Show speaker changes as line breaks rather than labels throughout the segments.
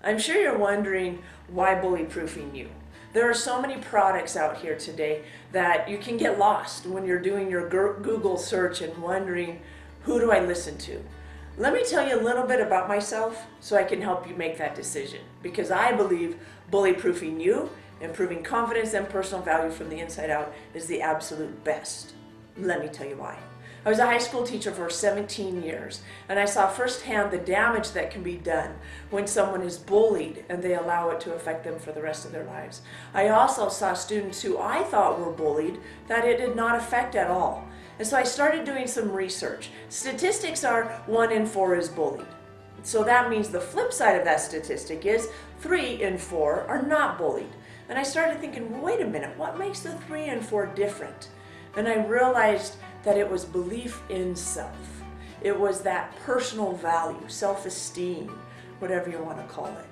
I'm sure you're wondering why bully-proofing you. There are so many products out here today that you can get lost when you're doing your Google search and wondering, who do I listen to? Let me tell you a little bit about myself so I can help you make that decision, because I believe bully-proofing you, improving confidence and personal value from the inside out is the absolute best. Let me tell you why. I was a high school teacher for 17 years, and I saw firsthand the damage that can be done when someone is bullied and they allow it to affect them for the rest of their lives. I also saw students who I thought were bullied that it did not affect at all. And so I started doing some research. Statistics are 1 in 4 is bullied. So that means the flip side of that statistic is 3 in 4 are not bullied. And I started thinking, well, wait a minute, what makes the 3 and 4 different? And I realized that it was belief in self. It was that personal value, self-esteem, whatever you want to call it.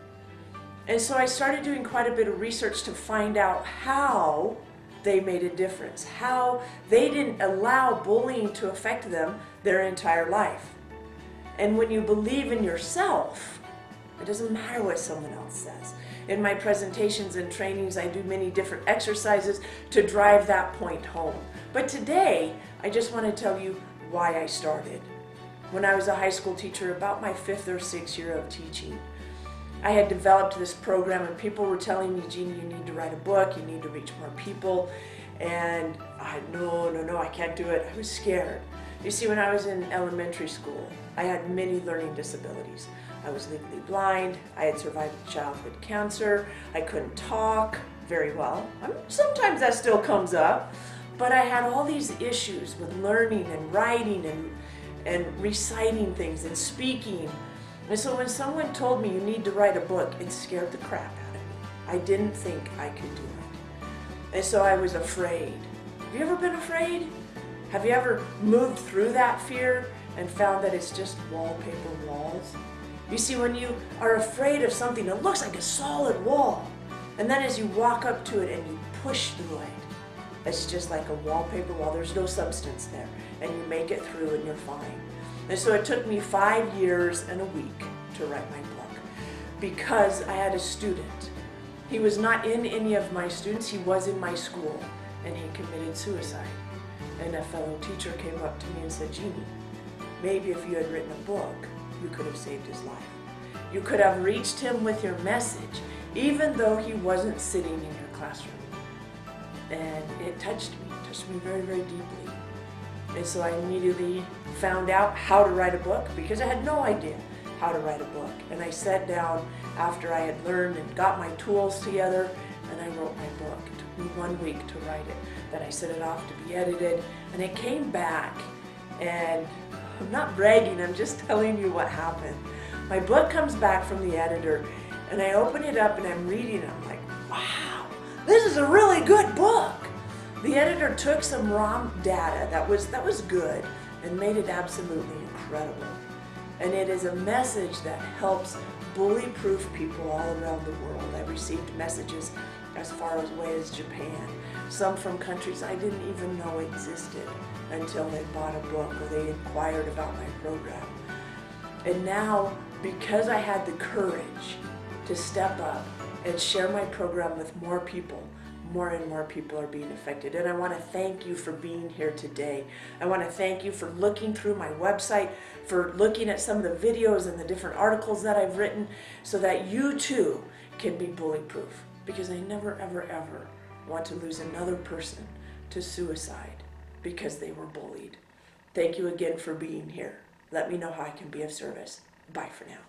And so I started doing quite a bit of research to find out how they made a difference, how they didn't allow bullying to affect them their entire life. And when you believe in yourself, it doesn't matter what someone else says. In my presentations and trainings, I do many different exercises to drive that point home. But today, I just want to tell you why I started. When I was a high school teacher, about my 5th or 6th year of teaching, I had developed this program and people were telling me, Jeanie, you need to write a book, you need to reach more people. And no, I can't do it. I was scared. You see, when I was in elementary school, I had many learning disabilities. I was legally blind, I had survived childhood cancer, I couldn't talk very well. Sometimes that still comes up, but I had all these issues with learning and writing and reciting things and speaking. And so when someone told me you need to write a book, it scared the crap out of me. I didn't think I could do it. And so I was afraid. Have you ever been afraid? Have you ever moved through that fear and found that it's just wallpaper walls? You see, when you are afraid of something, it looks like a solid wall. And then as you walk up to it and you push through it, it's just like a wallpaper wall. There's no substance there. And you make it through and you're fine. And so it took me 5 years and a week to write my book because I had a student. He was not in any of my students, he was in my school, and he committed suicide. And a fellow teacher came up to me and said, Jeanie, maybe if you had written a book, you could have saved his life. You could have reached him with your message, even though he wasn't sitting in your classroom. And it touched me very, very deeply. And so I immediately found out how to write a book because I had no idea how to write a book. And I sat down after I had learned and got my tools together and I wrote my book. It took me 1 week to write it. Then I sent it off to be edited and it came back. And I'm not bragging, I'm just telling you what happened. My book comes back from the editor and I open it up and I'm reading it. I'm like, wow, this is a really good book. The editor took some raw data that was good and made it absolutely incredible. And it is a message that helps bully-proof people all around the world. I received messages as far away as Japan, some from countries I didn't even know existed until they bought a book or they inquired about my program. And now, because I had the courage to step up and share my program with more people, more and more people are being affected. And I want to thank you for being here today. I want to thank you for looking through my website, for looking at some of the videos and the different articles that I've written so that you too can be bully-proof. Because I never, ever, ever want to lose another person to suicide because they were bullied. Thank you again for being here. Let me know how I can be of service. Bye for now.